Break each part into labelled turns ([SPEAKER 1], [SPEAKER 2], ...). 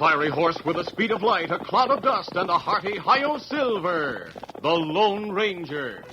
[SPEAKER 1] fiery horse with the speed of light, a cloud of dust, and a hearty Hi-Yo Silver, the Lone Ranger.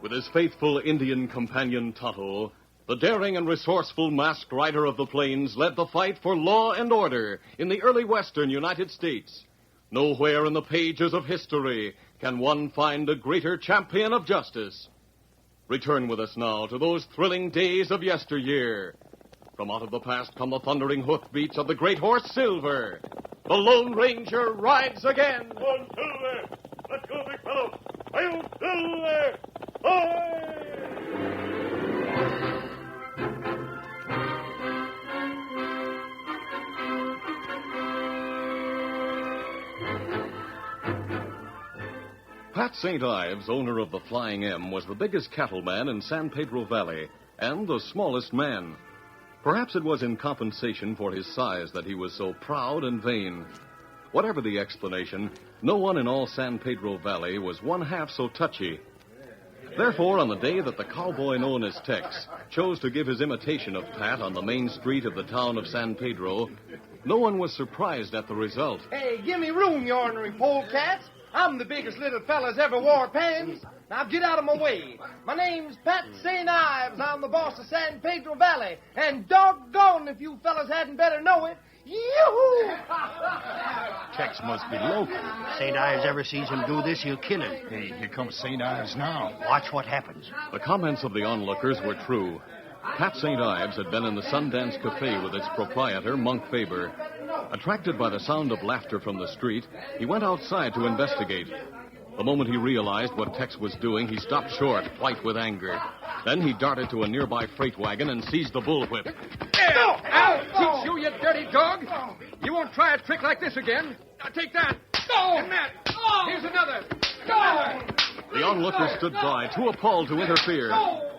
[SPEAKER 1] With his faithful Indian companion Tonto, the daring and resourceful masked rider of the plains led the fight for law and order in the early western United States. Nowhere in the pages of history can one find a greater champion of justice. Return with us now to those thrilling days of yesteryear. From out of the past come the thundering hoofbeats of the great horse Silver. The Lone Ranger rides again.
[SPEAKER 2] On Silver! Let's go, big fellow! Hail, Silver! Ahoy!
[SPEAKER 1] Pat St. Ives, owner of the Flying M, was the biggest cattleman in San Pedro Valley and the smallest man. Perhaps it was in compensation for his size that he was so proud and vain. Whatever the explanation, no one in all San Pedro Valley was one half so touchy. Therefore, on the day that the cowboy known as Tex chose to give his imitation of Pat on the main street of the town of San Pedro, no one was surprised at the result.
[SPEAKER 3] Hey, give me room, you ornery polecats. I'm the biggest little fella's ever wore pants. Now get out of my way. My name's Pat St. Ives. I'm the boss of San Pedro Valley. And doggone if you fellas hadn't better know it. Yoo-hoo!
[SPEAKER 4] Tex must be local.
[SPEAKER 5] St. Ives ever sees him do this, he'll kill him.
[SPEAKER 4] Hey, here comes St. Ives now.
[SPEAKER 5] Watch what happens.
[SPEAKER 1] The comments of the onlookers were true. Pat St. Ives had been in the Sundance Cafe with its proprietor, Monk Faber. Attracted by the sound of laughter from the street, he went outside to investigate. The moment he realized what Tex was doing, he stopped short, white with anger. Then he darted to a nearby freight wagon and seized the bullwhip.
[SPEAKER 6] I'll teach you, you dirty dog. You won't try a trick like this again. Now take that. And that. Here's another.
[SPEAKER 1] The onlookers stood by, too appalled to interfere.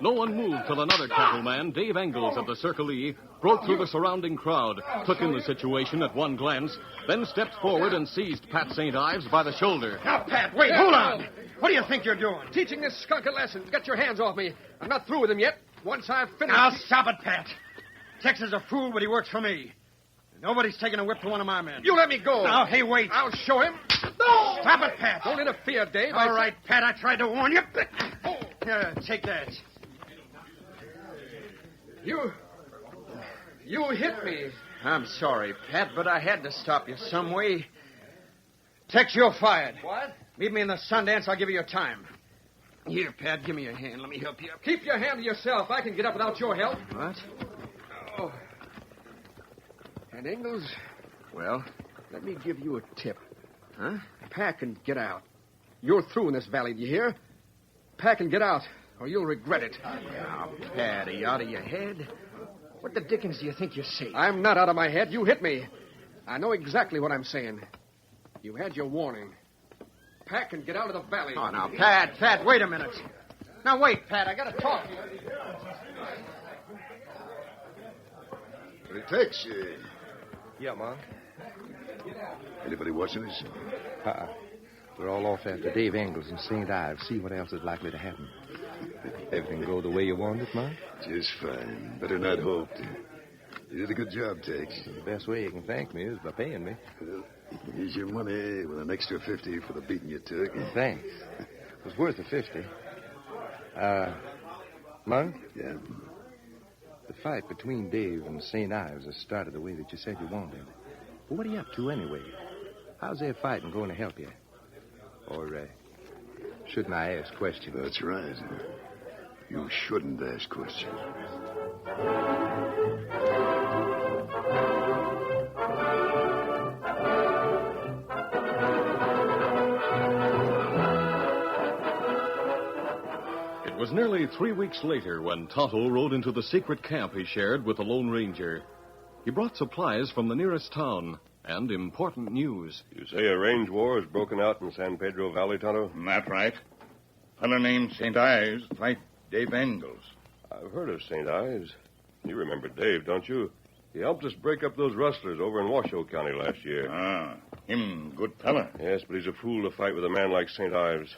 [SPEAKER 1] No one moved till another cattleman, Dave Engels of the Circle E, broke through the surrounding crowd, took in the situation at one glance, then stepped forward and seized Pat St. Ives by the shoulder.
[SPEAKER 3] Now, Pat, wait, hold on. What do you think you're doing?
[SPEAKER 6] Teaching this skunk a lesson. Get your hands off me. I'm not through with him yet. Once I've finished...
[SPEAKER 3] Now, stop it, Pat. Tex is a fool, but he works for me. Nobody's taking a whip to one of my men.
[SPEAKER 6] You let me go.
[SPEAKER 3] Now, hey, wait.
[SPEAKER 6] I'll show him.
[SPEAKER 3] No! Stop it, Pat.
[SPEAKER 6] Don't interfere, Dave.
[SPEAKER 3] All right, Pat, I tried to warn you. Here, take that.
[SPEAKER 6] You hit me.
[SPEAKER 3] I'm sorry, Pat, but I had to stop you some way. Tex, you're fired.
[SPEAKER 6] What?
[SPEAKER 3] Meet me in the Sundance. I'll give you your time. Here, Pat, give me your hand. Let me help you up.
[SPEAKER 6] Keep your hand to yourself. I can get up without your help.
[SPEAKER 3] What?
[SPEAKER 6] Oh. And Ingalls, well, let me give you a tip. Huh? Pack and get out. You're through in this valley, do you hear? Pack and get out, or you'll regret it.
[SPEAKER 3] Now, Pat, are you out of your head? What the dickens do you think you're saying?
[SPEAKER 6] I'm not out of my head. You hit me. I know exactly what I'm saying. You had your warning. Pack and get out of the valley.
[SPEAKER 3] Oh, now, Pat, wait a minute. Now, wait, Pat. I got to talk to you.
[SPEAKER 7] What it takes,
[SPEAKER 3] Yeah, Monk.
[SPEAKER 7] anybody watching us?
[SPEAKER 8] We're all off after Dave Engels and St. Ives. See what else is likely to happen. Everything go the way you wanted it, Mark?
[SPEAKER 7] Just fine. Better than I'd hoped. You did a good job, Tex.
[SPEAKER 8] The best way you can thank me is by paying me.
[SPEAKER 7] Well, here's your money with an extra 50 for the beating you took.
[SPEAKER 8] Thanks. It was worth the 50. Monk,
[SPEAKER 7] Yeah?
[SPEAKER 8] the fight between Dave and St. Ives has started the way that you said you wanted. Well, what are you up to anyway? How's their fighting going to help you? Or, shouldn't I ask questions?
[SPEAKER 7] That's right. You shouldn't ask questions.
[SPEAKER 1] It was nearly 3 weeks later when Tonto rode into the secret camp he shared with the Lone Ranger. He brought supplies from the nearest town and important news.
[SPEAKER 2] You say a range war has broken out in San Pedro Valley, Tonto?
[SPEAKER 4] That's right. Fellow named St. Ives fight Dave Engels.
[SPEAKER 2] I've heard of St. Ives. You remember Dave, don't you? He helped us break up those rustlers over in Washoe County last year.
[SPEAKER 4] Him good fella.
[SPEAKER 2] Yes, but he's a fool to fight with a man like St. Ives.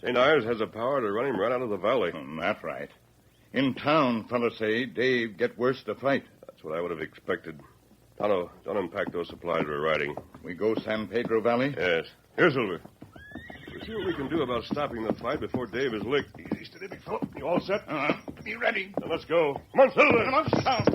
[SPEAKER 2] St. Ives has the power to run him right out of the valley.
[SPEAKER 4] That's right. In town, fellas say Dave get worse to fight.
[SPEAKER 2] That's what I would have expected. Tonto, don't unpack those supplies we're riding.
[SPEAKER 4] We go San Pedro Valley?
[SPEAKER 2] Yes. Here, Silver. We'll see what we can do about stopping the fight before Dave is licked.
[SPEAKER 7] Easy, steady, big fellow. You all set?
[SPEAKER 4] Be ready.
[SPEAKER 2] Then let's go. Come on, Silver.
[SPEAKER 4] Come on, Scout.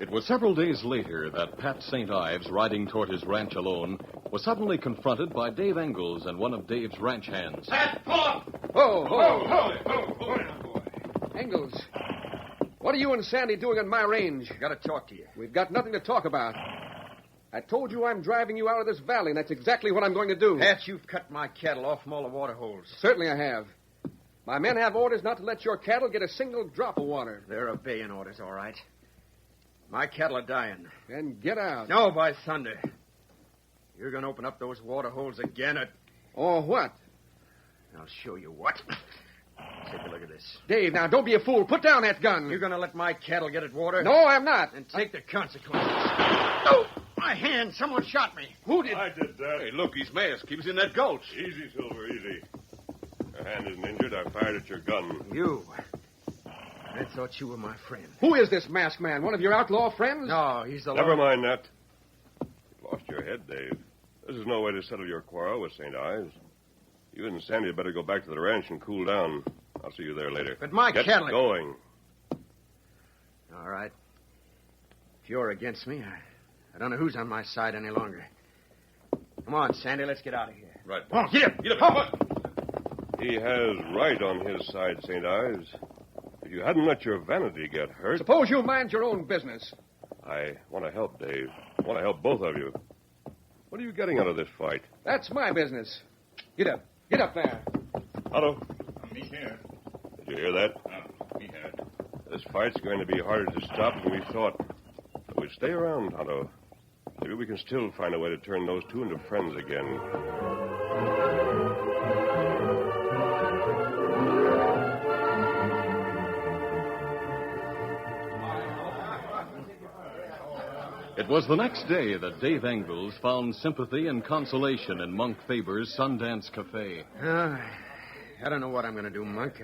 [SPEAKER 1] It was several days later that Pat St. Ives, riding toward his ranch alone, was suddenly confronted by Dave Engels and one of Dave's ranch hands.
[SPEAKER 3] Pat, pull up! Whoa. Engels, what are you and Sandy doing on my range?
[SPEAKER 6] Got to talk to you.
[SPEAKER 3] We've got nothing to talk about. I told you I'm driving you out of this valley, and that's exactly what I'm going to do.
[SPEAKER 6] Pat, you've cut my cattle off from all the water holes.
[SPEAKER 3] Certainly I have. My men have orders not to let your cattle get a single drop of water.
[SPEAKER 6] They're obeying orders, all right. My cattle are dying.
[SPEAKER 3] Then get out.
[SPEAKER 6] No, by thunder. You're going to open up those water holes again at...
[SPEAKER 3] Or what?
[SPEAKER 6] I'll show you what. Take a look at this.
[SPEAKER 3] Dave, now, don't be a fool. Put down that gun.
[SPEAKER 6] You're going to let my cattle get at water?
[SPEAKER 3] No, I'm not.
[SPEAKER 6] And take the consequences. Oh, my hand. Someone shot me.
[SPEAKER 3] Who did?
[SPEAKER 2] I did that.
[SPEAKER 4] Hey, look, he's masked. He was in that gulch.
[SPEAKER 2] Easy, Silver, easy. Your hand isn't injured. I fired at your gun.
[SPEAKER 6] You. I thought you were my friend.
[SPEAKER 3] Who is this masked man? One of your outlaw friends?
[SPEAKER 6] No, he's the
[SPEAKER 2] Never mind that. You've lost your head, Dave. This is no way to settle your quarrel with St. Ives. You and Sandy had better go back to the ranch and cool down. I'll see you there later.
[SPEAKER 6] But my
[SPEAKER 2] Get
[SPEAKER 6] cattle...
[SPEAKER 2] going.
[SPEAKER 6] All right. If you're against me, I don't know who's on my side any longer. Come on, Sandy, let's get out of here.
[SPEAKER 2] Right.
[SPEAKER 6] Come on, get up. Get up.
[SPEAKER 2] He has right on his side, St. Ives. If you hadn't let your vanity get hurt...
[SPEAKER 3] Suppose you mind your own business.
[SPEAKER 2] I want to help, Dave. I want to help both of you. What are you getting out of this fight?
[SPEAKER 3] That's my business. Get up. Get up there.
[SPEAKER 2] Otto,
[SPEAKER 4] Me here.
[SPEAKER 2] did you hear that?
[SPEAKER 4] Me here.
[SPEAKER 2] This fight's going to be harder to stop than we thought. But we stay around, Otto. Maybe we can still find a way to turn those two into friends again.
[SPEAKER 1] It was the next day that Dave Engels found sympathy and consolation in Monk Faber's Sundance Cafe.
[SPEAKER 6] I don't know what I'm going to do, Monk.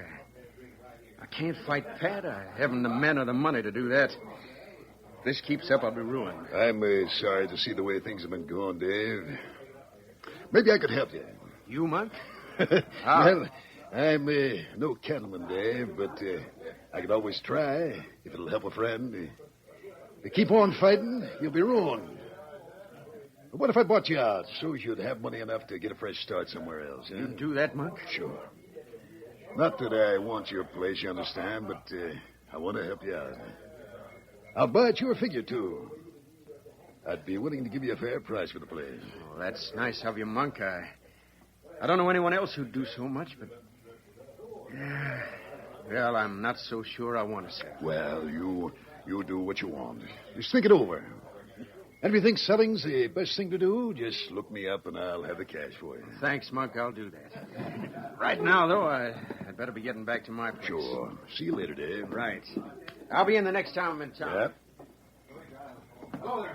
[SPEAKER 6] I can't fight Pat. I haven't the men or the money to do that. If this keeps up, I'll be ruined.
[SPEAKER 7] I'm sorry to see the way things have been going, Dave. Maybe I could help you.
[SPEAKER 6] You, Monk?
[SPEAKER 7] Well, I'm no cattleman, Dave, but I could always try if it'll help a friend. If you keep on fighting, you'll be ruined. But what if I bought you out so you'd have money enough to get a fresh start somewhere else? Huh?
[SPEAKER 6] You do that, Monk?
[SPEAKER 7] Sure. Not that I want your place, you understand, but I want to help you out. I'll buy at your figure, too. I'd be willing to give you a fair price for the place.
[SPEAKER 6] Oh, that's nice of you, Monk. I don't know anyone else who'd do so much, but... Well, I'm not so sure I want to sell.
[SPEAKER 7] Well, you do what you want. Just think it over. And if you think selling's the best thing to do, just look me up and I'll have the cash for you.
[SPEAKER 6] Thanks, Monk. I'll do that. Right now, though, I'd better be getting back to my place.
[SPEAKER 7] Sure. See you later, Dave.
[SPEAKER 6] Right. I'll be in the next time I'm in town.
[SPEAKER 7] Yep.
[SPEAKER 8] Oh,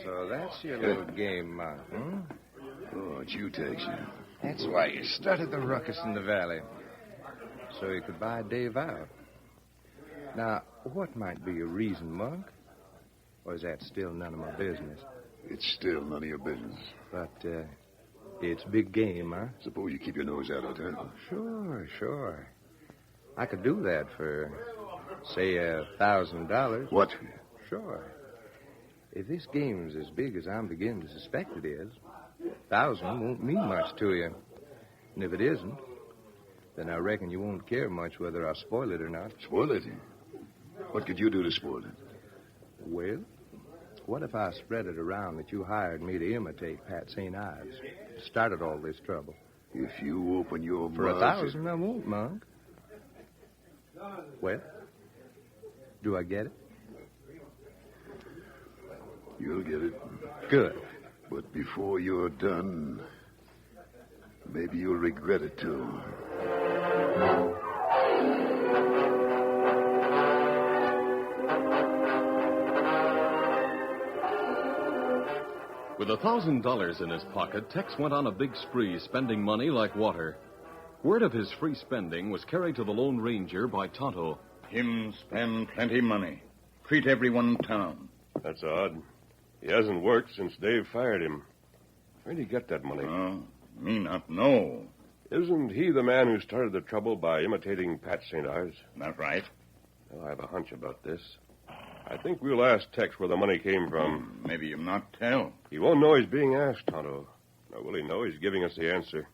[SPEAKER 8] so that's your little game, Monk, hmm?
[SPEAKER 7] Oh, it's you, Tex.
[SPEAKER 8] That's why you started the ruckus in the valley. So you could buy Dave out. Now, what might be your reason, Monk? Or is that still none of my business?
[SPEAKER 7] It's still none of your business.
[SPEAKER 8] But, it's big game, huh?
[SPEAKER 7] Suppose you keep your nose out of it, huh?
[SPEAKER 8] Sure. I could do that for, say, $1,000.
[SPEAKER 7] What?
[SPEAKER 8] Sure. If this game's as big as I'm beginning to suspect it is, 1,000 won't mean much to you. And if it isn't, then I reckon you won't care much whether I spoil it or not.
[SPEAKER 7] Spoil it? What could you do to spoil it?
[SPEAKER 8] Well, what if I spread it around that you hired me to imitate Pat St. Ives? Started all this trouble.
[SPEAKER 7] If you open your mouth...
[SPEAKER 8] For 1,000, I won't, Monk. Well, do I get it?
[SPEAKER 7] You'll get it.
[SPEAKER 8] Good.
[SPEAKER 7] But before you're done, maybe you'll regret it, too.
[SPEAKER 1] With $1,000 in his pocket, Tex went on a big spree, spending money like water. Word of his free spending was carried to the Lone Ranger by Tonto.
[SPEAKER 4] Him spend plenty money. Treat everyone in town.
[SPEAKER 2] That's odd. He hasn't worked since Dave fired him. Where'd he get that money?
[SPEAKER 4] Oh, me not know.
[SPEAKER 2] Isn't he the man who started the trouble by imitating Pat St. Ives?
[SPEAKER 4] Not right.
[SPEAKER 2] Well, I have a hunch about this. I think we'll ask Tex where the money came from.
[SPEAKER 4] Maybe him not tell.
[SPEAKER 2] He won't know he's being asked, Tonto. Nor will he know he's giving us the answer.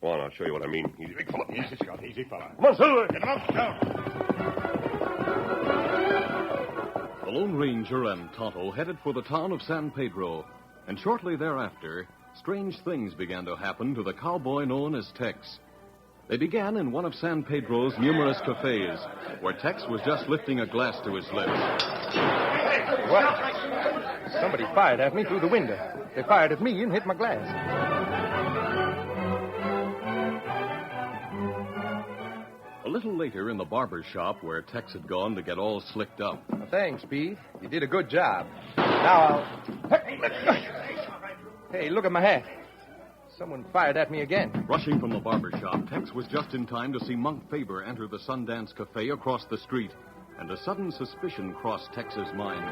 [SPEAKER 2] Go on, I'll show you what I mean. Easy, big fella.
[SPEAKER 4] Easy, Scott. Easy, fella.
[SPEAKER 2] Come on, Silver.
[SPEAKER 4] Get him up, down.
[SPEAKER 1] The Lone Ranger and Tonto headed for the town of San Pedro, and shortly thereafter, strange things began to happen to the cowboy known as Tex. They began in one of San Pedro's numerous cafes, where Tex was just lifting a glass to his lips.
[SPEAKER 8] What? Somebody fired at me through the window. They fired at me and hit my glass.
[SPEAKER 1] A little later in the barber shop where Tex had gone to get all slicked up.
[SPEAKER 8] Well, thanks, Pete. You did a good job. Now I'll... Hey, look at my hat. Someone fired at me again.
[SPEAKER 1] Rushing from the barber shop, Tex was just in time to see Monk Faber enter the Sundance Cafe across the street, and a sudden suspicion crossed Tex's mind.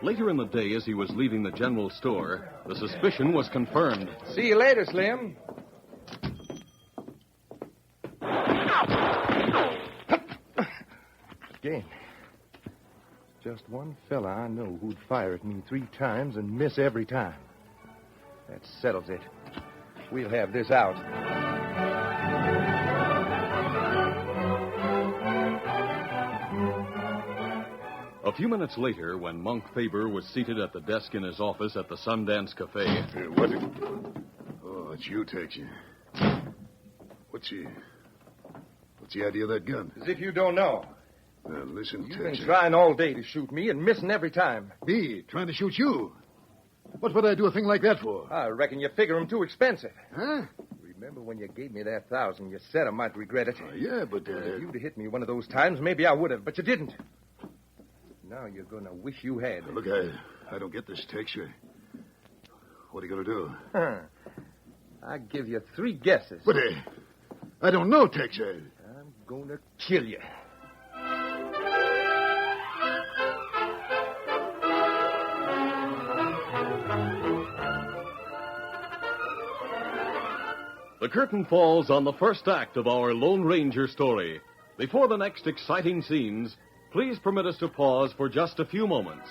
[SPEAKER 1] Later in the day, as he was leaving the general store, the suspicion was confirmed.
[SPEAKER 8] See you later, Slim. Again. Just one fella I know who'd fire at me 3 times and miss every time. That settles it. We'll have this out.
[SPEAKER 1] A few minutes later, when Monk Faber was seated at the desk in his office at the Sundance Cafe...
[SPEAKER 7] What? Oh, it's you, Tex. What's the idea of that gun?
[SPEAKER 8] As if you don't know.
[SPEAKER 7] Now, listen,
[SPEAKER 8] You've
[SPEAKER 7] Tex.
[SPEAKER 8] been trying all day to shoot me and missing every time.
[SPEAKER 7] Me? Trying to shoot you? What would I do a thing like that for?
[SPEAKER 8] I reckon you figure 'em too expensive.
[SPEAKER 7] Huh?
[SPEAKER 8] Remember when you gave me that 1,000, you said I might regret it.
[SPEAKER 7] Yeah, but...
[SPEAKER 8] If you'd have hit me one of those times, maybe I would have, but you didn't. Now you're going to wish you had.
[SPEAKER 7] Look, I don't get this, Tex. What are you going to do?
[SPEAKER 8] I give you 3 guesses.
[SPEAKER 7] But, I don't know, Tex.
[SPEAKER 8] I'm going to kill you.
[SPEAKER 1] The curtain falls on the first act of our Lone Ranger story. Before the next exciting scenes, please permit us to pause for just a few moments.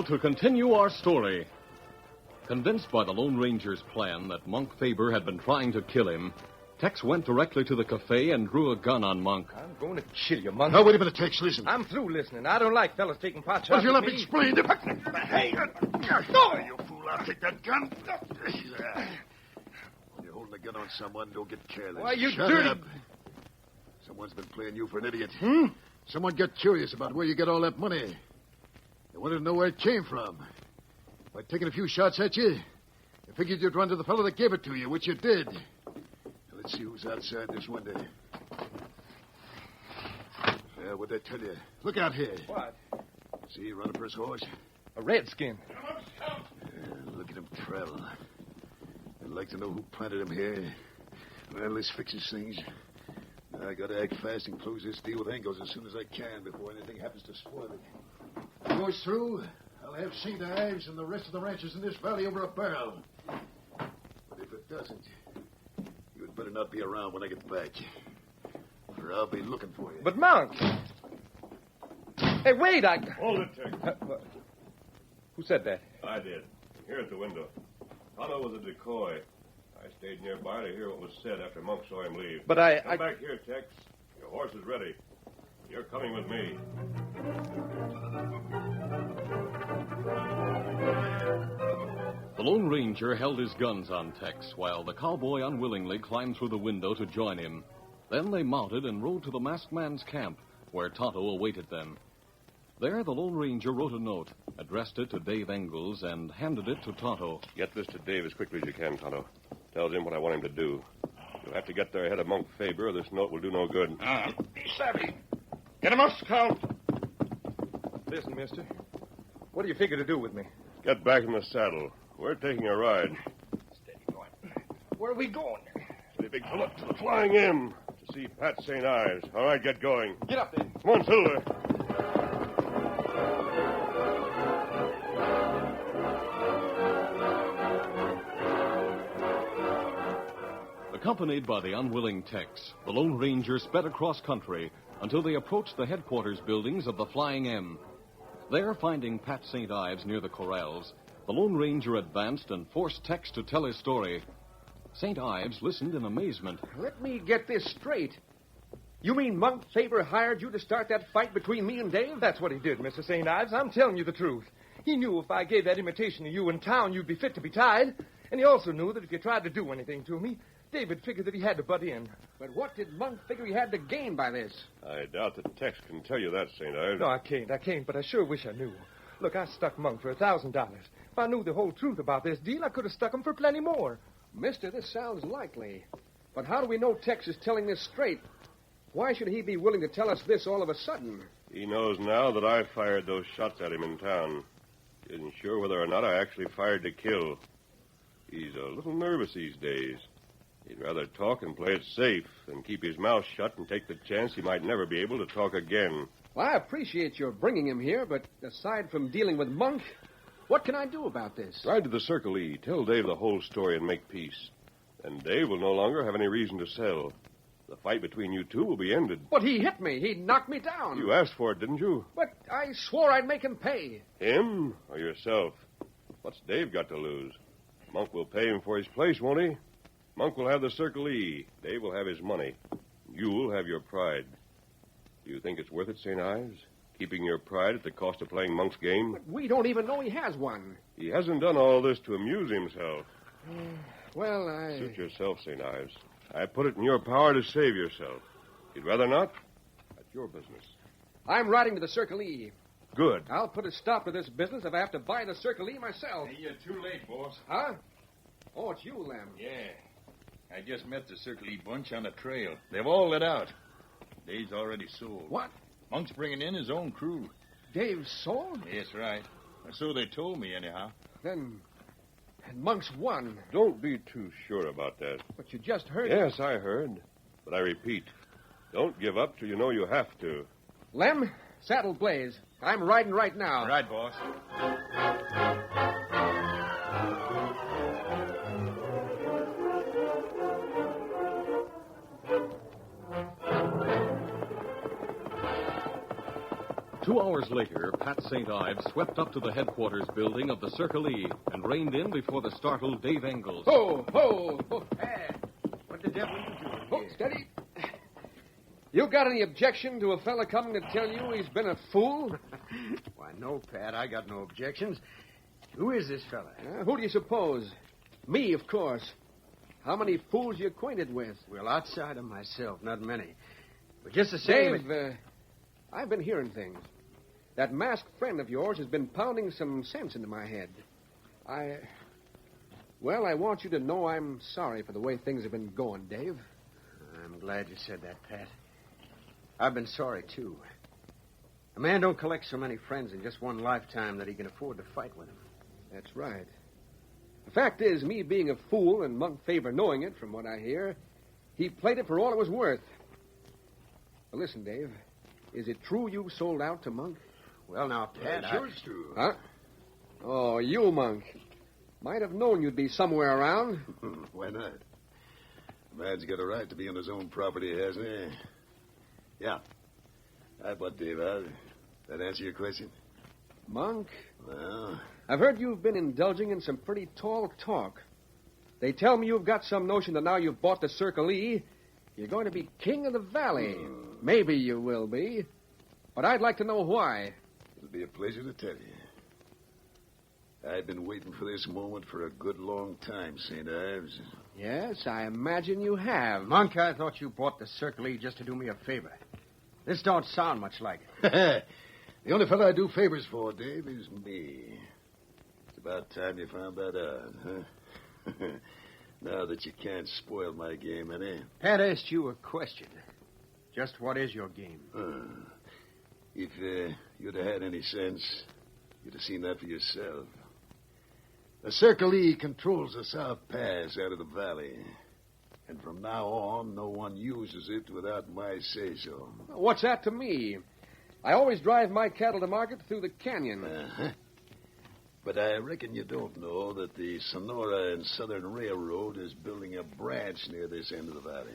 [SPEAKER 1] now to continue our story. Convinced by the Lone Ranger's plan that Monk Faber had been trying to kill him, Tex went directly to the cafe and drew a gun on Monk.
[SPEAKER 8] I'm going to kill you, Monk.
[SPEAKER 7] Now, wait a minute, Tex. Listen.
[SPEAKER 8] I'm through listening. I don't like fellas taking pot shots.
[SPEAKER 7] Well, if you'll
[SPEAKER 8] at
[SPEAKER 7] let me explain. Hey, no, you fool. I'll take that gun. When you're holding a gun on someone, don't get careless.
[SPEAKER 8] Why, you
[SPEAKER 7] Shut
[SPEAKER 8] dirty...
[SPEAKER 7] up. Someone's been playing you for an idiot. Someone got curious about where you get all that money. They wanted to know where it came from. By taking a few shots at you, they figured you'd run to the fellow that gave it to you, which you did. Let's see who's outside this window. What'd I tell you? Look out here.
[SPEAKER 8] What?
[SPEAKER 7] See, running for his horse?
[SPEAKER 8] A redskin.
[SPEAKER 7] Look at him travel. I'd like to know who planted him here. Well, this fixes things. I gotta act fast and close this deal with Engels as soon as I can before anything happens to spoil it. If it goes through, I'll have St. Ives and the rest of the ranchers in this valley over a barrel. But if it doesn't, you'd better not be around when I get back. Or I'll be looking for you.
[SPEAKER 8] But, Monk... Hey, wait,
[SPEAKER 2] Hold it, Tex.
[SPEAKER 8] Who said that?
[SPEAKER 2] I did. Here at the window. Tonto was a decoy. I stayed nearby to hear what was said after Monk saw him leave.
[SPEAKER 8] But
[SPEAKER 2] Come back here, Tex. Your horse is ready. You're coming with me.
[SPEAKER 1] The Lone Ranger held his guns on Tex while the cowboy unwillingly climbed through the window to join him. Then they mounted and rode to the masked man's camp, where Tonto awaited them. There, the Lone Ranger wrote a note, addressed it to Dave Engels, and handed it to Tonto.
[SPEAKER 2] Get this to Dave as quickly as you can, Tonto. Tells him what I want him to do. You'll have to get there ahead of Monk Faber, or this note will do no good.
[SPEAKER 4] Savvy. Get him up, Scout.
[SPEAKER 8] Listen, mister. What do you figure to do with me?
[SPEAKER 2] Get back in the saddle. We're taking a ride.
[SPEAKER 8] Steady going. Where are we going?
[SPEAKER 2] Steady, big fella, to the Flying M to see Pat St. Ives. All right, get going.
[SPEAKER 8] Get up there.
[SPEAKER 2] Come on, Silver.
[SPEAKER 1] Accompanied by the unwilling Tex, the Lone Ranger sped across country until they approached the headquarters buildings of the Flying M. There, finding Pat St. Ives near the corrals, the Lone Ranger advanced and forced Tex to tell his story. St. Ives listened in amazement.
[SPEAKER 6] Let me get this straight. You mean Monk Faber hired you to start that fight between me and Dave?
[SPEAKER 8] That's what he did, Mr. St. Ives. I'm telling you the truth. He knew if I gave that invitation to you in town, you'd be fit to be tied. And he also knew that if you tried to do anything to me, David figured that he had to butt in.
[SPEAKER 6] But what did Monk figure he had to gain by this?
[SPEAKER 2] I doubt that Tex can tell you that, St. Ives.
[SPEAKER 8] No, I can't, but I sure wish I knew. Look, I stuck Monk for $1,000. If I knew the whole truth about this deal, I could have stuck him for plenty more.
[SPEAKER 6] Mister, this sounds likely. But how do we know Tex is telling this straight? Why should he be willing to tell us this all of a sudden?
[SPEAKER 2] He knows now that I fired those shots at him in town. He isn't sure whether or not I actually fired to kill. He's a little nervous these days. He'd rather talk and play it safe than keep his mouth shut and take the chance he might never be able to talk again.
[SPEAKER 6] Well, I appreciate your bringing him here, but aside from dealing with Monk, what can I do about this?
[SPEAKER 2] Ride to the Circle E. Tell Dave the whole story and make peace. Then Dave will no longer have any reason to sell. The fight between you two will be ended.
[SPEAKER 6] But he hit me. He knocked me down.
[SPEAKER 2] You asked for it, didn't you?
[SPEAKER 6] But I swore I'd make him pay.
[SPEAKER 2] Him or yourself? What's Dave got to lose? Monk will pay him for his place, won't he? Monk will have the Circle E. Dave will have his money. You'll have your pride. Do you think it's worth it, St. Ives? Keeping your pride at the cost of playing Monk's game?
[SPEAKER 6] But we don't even know he has one.
[SPEAKER 2] He hasn't done all this to amuse himself.
[SPEAKER 6] Well, I...
[SPEAKER 2] Suit yourself, St. Ives. I put it in your power to save yourself. You'd rather not? That's your business.
[SPEAKER 6] I'm riding to the Circle E.
[SPEAKER 2] Good.
[SPEAKER 6] I'll put a stop to this business if I have to buy the Circle E myself.
[SPEAKER 4] Hey, you're too late, boss.
[SPEAKER 6] Huh? Oh, it's you, Lem.
[SPEAKER 4] Yeah. I just met the Circle E bunch on the trail. They've all let out. Dave's already sold.
[SPEAKER 6] What?
[SPEAKER 4] Monk's bringing in his own crew.
[SPEAKER 6] Dave sold?
[SPEAKER 4] Yes, right. So they told me, anyhow.
[SPEAKER 6] Then Monk's won.
[SPEAKER 2] Don't be too sure about that.
[SPEAKER 6] But you just heard...
[SPEAKER 2] Yes, I heard. But I repeat, don't give up till you know you have to.
[SPEAKER 6] Lem, saddle Blaze. I'm riding right now.
[SPEAKER 4] All right, boss.
[SPEAKER 1] 2 hours later, Pat St. Ives swept up to the headquarters building of the Circle E and reined in before the startled Dave Engels.
[SPEAKER 6] Ho, ho, ho.
[SPEAKER 5] What the devil are you doing
[SPEAKER 6] Oh,
[SPEAKER 5] here?
[SPEAKER 6] steady. You got any objection to a fella coming to tell you he's been a fool?
[SPEAKER 5] Why, no, Pat. I got no objections. Who is this fella?
[SPEAKER 6] Who do you suppose? Me, of course. How many fools you acquainted with?
[SPEAKER 5] Well, outside of myself, not many. But just the same...
[SPEAKER 6] Dave, I've been hearing things. That masked friend of yours has been pounding some sense into my head. I want you to know I'm sorry for the way things have been going, Dave.
[SPEAKER 5] I'm glad you said that, Pat. I've been sorry, too. A man don't collect so many friends in just one lifetime that he can afford to fight with them.
[SPEAKER 6] That's right. The fact is, me being a fool and Monk Favor knowing it, from what I hear, he played it for all it was worth. Well, listen, Dave. Is it true you sold out to Monk?
[SPEAKER 5] Well, now, Pat,
[SPEAKER 7] Sure it's true.
[SPEAKER 6] Huh? Oh, you, Monk. Might have known you'd be somewhere around.
[SPEAKER 7] Why not? A man's got a right to be on his own property, hasn't he? Yeah. What, Dave? That answer your question?
[SPEAKER 6] Monk,
[SPEAKER 7] Well,
[SPEAKER 6] I've heard you've been indulging in some pretty tall talk. They tell me you've got some notion that now you've bought the Circle E, you're going to be king of the valley. Maybe you will be. But I'd like to know why.
[SPEAKER 7] it'll be a pleasure to tell you. I've been waiting for this moment for a good long time, St. Ives.
[SPEAKER 6] Yes, I imagine you have.
[SPEAKER 5] Monk, I thought you bought the Circle E just to do me a favor. This don't sound much like it.
[SPEAKER 7] The only fellow I do favors for, Dave, is me. It's about time you found that out, huh? Now that you can't spoil my game any.
[SPEAKER 5] Pat asked you a question. Just what is your game?
[SPEAKER 7] If you'd have had any sense, you'd have seen that for yourself. The Circle E controls the South Pass out of the valley. And from now on, no one uses it without my say-so.
[SPEAKER 6] What's that to me? I always drive my cattle to market through the canyon.
[SPEAKER 7] But I reckon you don't know that the Sonora and Southern Railroad is building a branch near this end of the valley.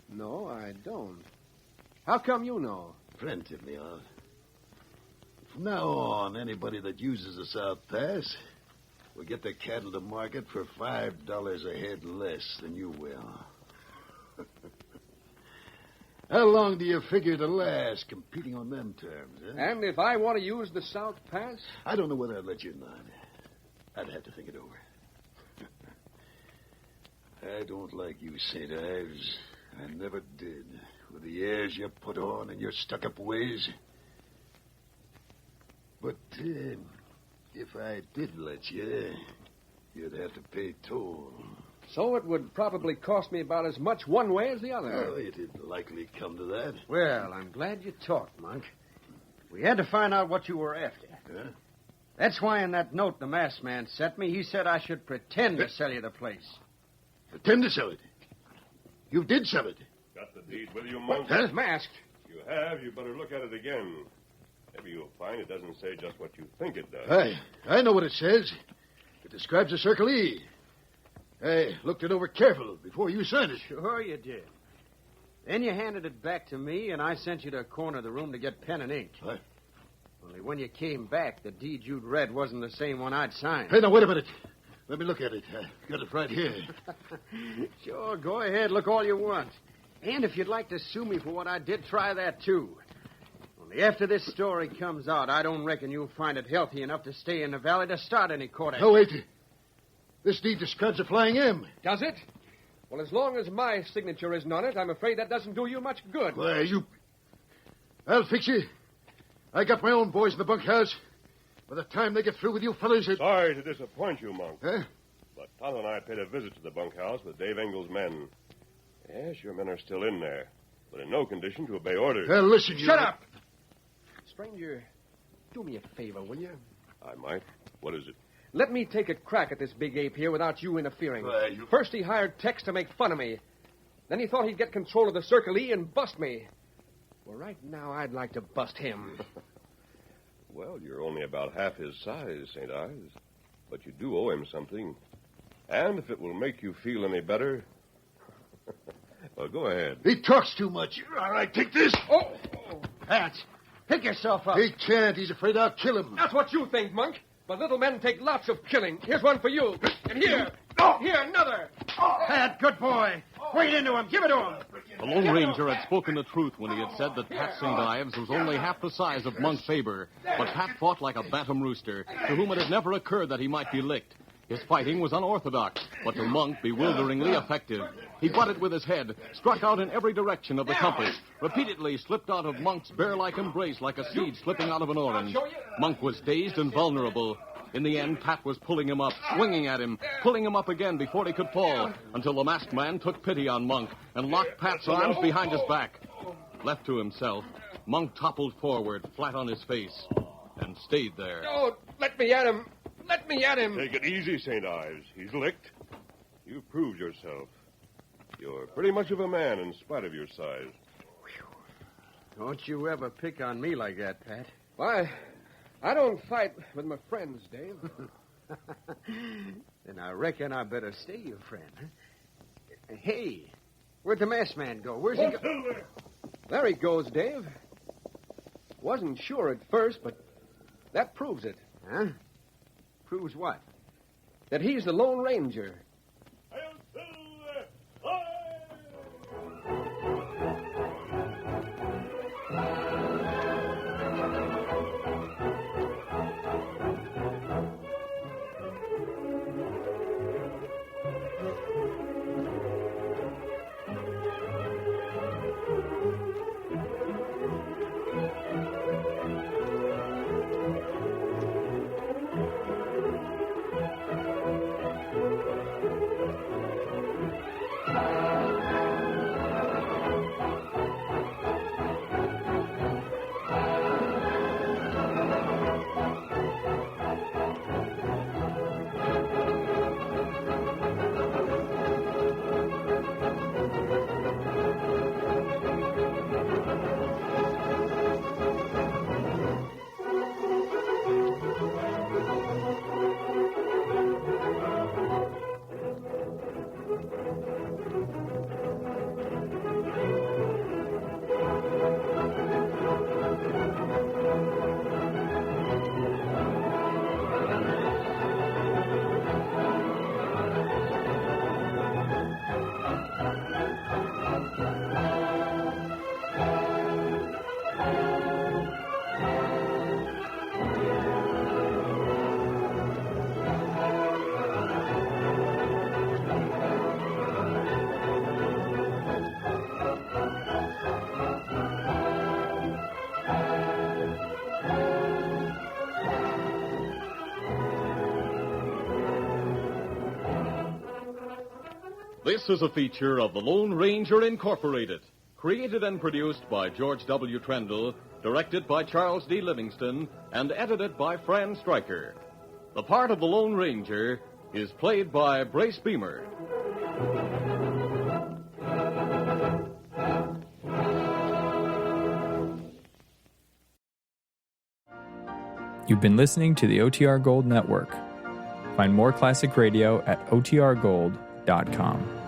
[SPEAKER 6] No, I don't. How come you know?
[SPEAKER 7] Friend tipped me off. From now on, anybody that uses the South Pass will get their cattle to market for $5 a head less than you will. How long do you figure to last competing on them terms, huh?
[SPEAKER 6] And if I want to use the South Pass?
[SPEAKER 7] I don't know whether I'd let you or not. I'd have to think it over. I don't like you, St. Ives. I never did. With the airs you put on and your stuck-up ways. But if I did let you, you'd have to pay toll.
[SPEAKER 6] So it would probably cost me about as much one way as the other.
[SPEAKER 7] Oh, it'd likely come to that.
[SPEAKER 5] Well, I'm glad you talked, Monk. We had to find out what you were after.
[SPEAKER 7] Huh?
[SPEAKER 5] That's why in that note the masked man sent me, he said I should pretend to sell you the place.
[SPEAKER 7] Pretend to sell it. You did sell it.
[SPEAKER 2] Got the deed with you, Monk?
[SPEAKER 7] Huh?
[SPEAKER 6] Masked.
[SPEAKER 2] You have. You better look at it again. Maybe you'll find it doesn't say just what you think it does.
[SPEAKER 7] I know what it says. It describes the Circle E. I looked it over careful before you signed it.
[SPEAKER 5] Sure you did. Then you handed it back to me, and I sent you to a corner of the room to get pen and ink.
[SPEAKER 7] What?
[SPEAKER 5] Only when you came back, the deed you'd read wasn't the same one I'd signed.
[SPEAKER 7] Hey, now, wait a minute. Let me look at it. I got it right here.
[SPEAKER 5] Sure, go ahead, look all you want. And if you'd like to sue me for what I did, try that, too. Only after this story comes out, I don't reckon you'll find it healthy enough to stay in the valley to start any court action.
[SPEAKER 7] No, wait. This deed describes a Flying M.
[SPEAKER 6] Does it? Well, as long as my signature isn't on it, I'm afraid that doesn't do you much good.
[SPEAKER 7] Why, you... I'll fix you. I got my own boys in the bunkhouse. By the time they get through with you fellas, it...
[SPEAKER 2] Sorry to disappoint you, Monk.
[SPEAKER 7] Huh?
[SPEAKER 2] But Tonto and I paid a visit to the bunkhouse with Dave Engel's men. Yes, your men are still in there, but in no condition to obey orders.
[SPEAKER 7] Well, listen, you...
[SPEAKER 6] Shut up! Stranger, do me a favor, will you?
[SPEAKER 2] I might. What is it?
[SPEAKER 6] Let me take a crack at this big ape here without you interfering.
[SPEAKER 7] Why, you...
[SPEAKER 6] First, he hired Tex to make fun of me. Then he thought he'd get control of the Circle E and bust me. Well, right now, I'd like to bust him.
[SPEAKER 2] Well, you're only about half his size, St. Ives. But you do owe him something. And if it will make you feel any better... well, go ahead.
[SPEAKER 7] He talks too much. All right, take this.
[SPEAKER 6] Oh!
[SPEAKER 5] Pat! Pick yourself up.
[SPEAKER 7] He can't. He's afraid I'll kill him.
[SPEAKER 3] That's what you think, Monk. But little men take lots of killing. Here's one for you. And here. Here, another.
[SPEAKER 5] Pat, good boy. Wade into him. Give it to him.
[SPEAKER 1] The Lone Ranger had spoken the truth when he had said that Pat St. Ives was only half the size of Monk Faber. But Pat fought like a bantam rooster, to whom it had never occurred that he might be licked. His fighting was unorthodox, but to Monk, bewilderingly effective. He butted with his head, struck out in every direction of the compass, repeatedly slipped out of Monk's bear-like embrace like a seed slipping out of an orange. Monk was dazed and vulnerable. In the end, Pat was pulling him up, swinging at him, pulling him up again before he could fall, until the masked man took pity on Monk and locked Pat's arms behind his back. Left to himself, Monk toppled forward, flat on his face, and stayed there.
[SPEAKER 3] Oh, let me at him. Let me at him.
[SPEAKER 2] Take it easy, St. Ives. He's licked. You've proved yourself. You're pretty much of a man in spite of your size.
[SPEAKER 5] Don't you ever pick on me like that, Pat.
[SPEAKER 6] Why, I don't fight with my friends, Dave.
[SPEAKER 5] Then I reckon I better stay your friend. Huh? Hey, where'd the masked man go? Where's he go?
[SPEAKER 6] There he goes, Dave. Wasn't sure at first, but that proves it.
[SPEAKER 5] Huh? Proves what?
[SPEAKER 6] That he's the Lone Ranger.
[SPEAKER 1] This is a feature of the Lone Ranger Incorporated, created and produced by George W. Trendle, directed by Charles D. Livingston, and edited by Fran Stryker. The part of the Lone Ranger is played by Brace Beamer.
[SPEAKER 9] You've been listening to the OTR Gold Network. Find more classic radio at otrgold.com.